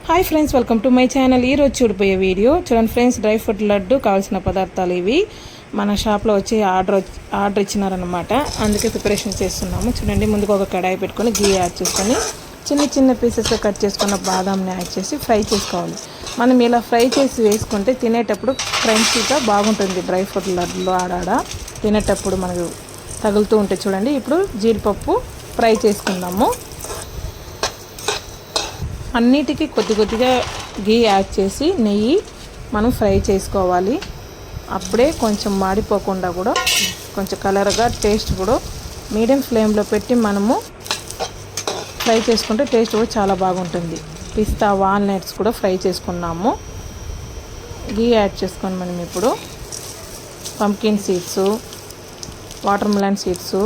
Hi friends, welcome to my channel. ఈరోజు చూడిపోయే video చూడండి friends. Dry fruit laddu కావాల్సిన పదార్థాలు ఇవి. మన షాప్లో వచ్చి ఆర్డర్ ఇచ్చినారనమాట, అందుకే ప్రిపరేషన్ చేస్తున్నాము. చూడండి, ముందుకు ఒక కడాయి పెట్టుకొని గీ యాడ్ చేసుకొని చిన్న చిన్న పీసెస్గా కట్ చేసుకున్న బాదాంని యాడ్ చేసి ఫ్రై చేసుకోవాలి. మనం ఇలా ఫ్రై చేసి వేసుకుంటే తినేటప్పుడు క్రంచీగా బాగుంటుంది. డ్రై ఫ్రూట్ లడ్డులో ఆడాడ తినేటప్పుడు మనకు తగులుతూ ఉంటే చూడండి. ఇప్పుడు జీడిపప్పు ఫ్రై చేసుకుందాము. అన్నిటికీ కొద్ది కొద్దిగా గీ యాడ్ చేసి నెయ్యి మనం ఫ్రై చేసుకోవాలి. అప్పుడే కొంచెం మాడిపోకుండా కూడా కొంచెం కలర్గా టేస్ట్ కూడా మీడియం ఫ్లేమ్లో పెట్టి మనము ఫ్రై చేసుకుంటే టేస్ట్ కూడా చాలా బాగుంటుంది. పిస్తా వాల్నట్స్ కూడా ఫ్రై చేసుకున్నాము. గీ యాడ్ చేసుకొని మనం ఇప్పుడు pumpkin seeds, water melon seeds,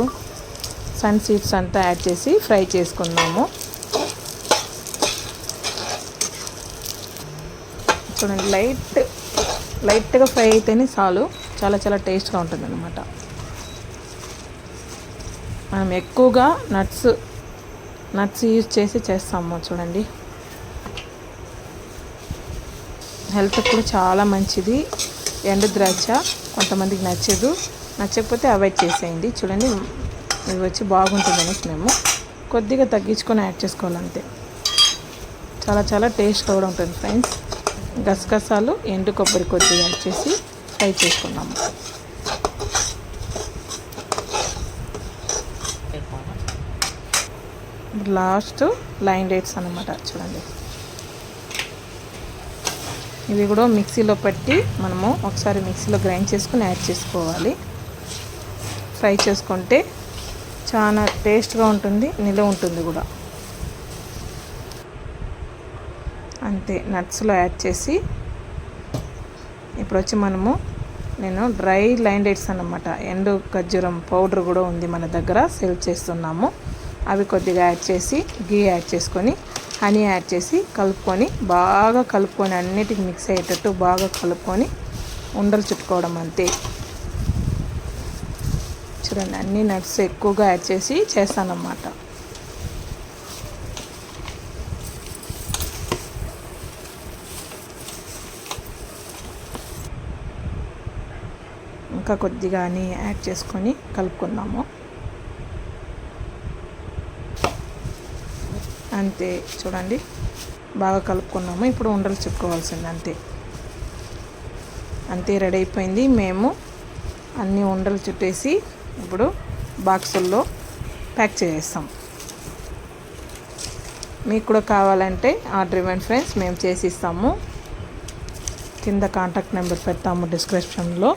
sun seeds అంతా యాడ్ చేసి ఫ్రై చేసుకున్నాము. చూడండి, లైట్గా ఫ్రై అయితేనే చాలు, చాలా చాలా టేస్ట్గా ఉంటుంది అన్నమాట. మనం ఎక్కువగా నట్స్ యూజ్ చేసి చేస్తాము. చూడండి, హెల్త్ కూడా చాలా మంచిది. ఎండు ద్రాక్ష కొంతమందికి నచ్చకపోతే అవాయిడ్ చేసేయండి. చూడండి, ఇవి వచ్చి బాగుంటుంది అనేసి మేము కొద్దిగా తగ్గించుకొని యాడ్ చేసుకోవాలంతే. చాలా చాలా టేస్ట్గా కూడా ఉంటుంది ఫ్రెండ్స్. గసగసాలు, ఎండు కొబ్బరి కొద్దిగా యాడ్ చేసి ఫ్రై చేసుకున్నాము. లాస్ట్ లైన్ డేట్స్ అన్నమాట. చూడండి, ఇవి కూడా మిక్సీలో పెట్టి మనము ఒకసారి మిక్సీలో గ్రైండ్ చేసుకుని యాడ్ చేసుకోవాలి. ఫ్రై చేసుకుంటే చాలా టేస్ట్గా ఉంటుంది, నిల్వ ఉంటుంది కూడా. అంతే, నట్స్లో యాడ్ చేసి ఇప్పుడు వచ్చి నేను డ్రై లైన్ డేట్స్ అన్నమాట, ఎండు ఖర్జూరం పౌడర్ కూడా ఉంది మన దగ్గర, సేల్ చేస్తున్నాము. అవి కొద్దిగా యాడ్ చేసి గీ యాడ్ చేసుకొని హనీ యాడ్ చేసి బాగా కలుపుకొని అన్నిటికి మిక్స్ అయ్యేటట్టు బాగా కలుపుకొని ఉండలు చుట్టుకోవడం అంతే. చూడండి, అన్ని నట్స్ ఎక్కువగా యాడ్ చేసి చేస్తానన్నమాట. ఇంకా కొద్దిగా అని యాడ్ చేసుకొని కలుపుకుందాము. అంతే, చూడండి, బాగా కలుపుకున్నాము. ఇప్పుడు ఉండలు చుట్టుకోవాల్సింది అంతే రెడీ అయిపోయింది. మేము అన్ని ఉండలు చుట్టేసి ఇప్పుడు బాక్సుల్లో ప్యాక్ చేసేస్తాం. మీకు కూడా కావాలంటే ఆర్డర్ ఇవ్వండి ఫ్రెండ్స్, మేము చేసి ఇస్తాము. కింద కాంటాక్ట్ నెంబర్ పెడతాము డిస్క్రిప్షన్లో.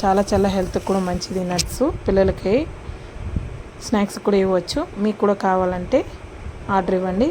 చాలా చాలా హెల్త్ కూడా మంచిది. నట్స్ పిల్లలకి స్నాక్స్ కూడా ఇవ్వచ్చు. మీకు కూడా కావాలంటే ఆర్డర్ ఇవ్వండి.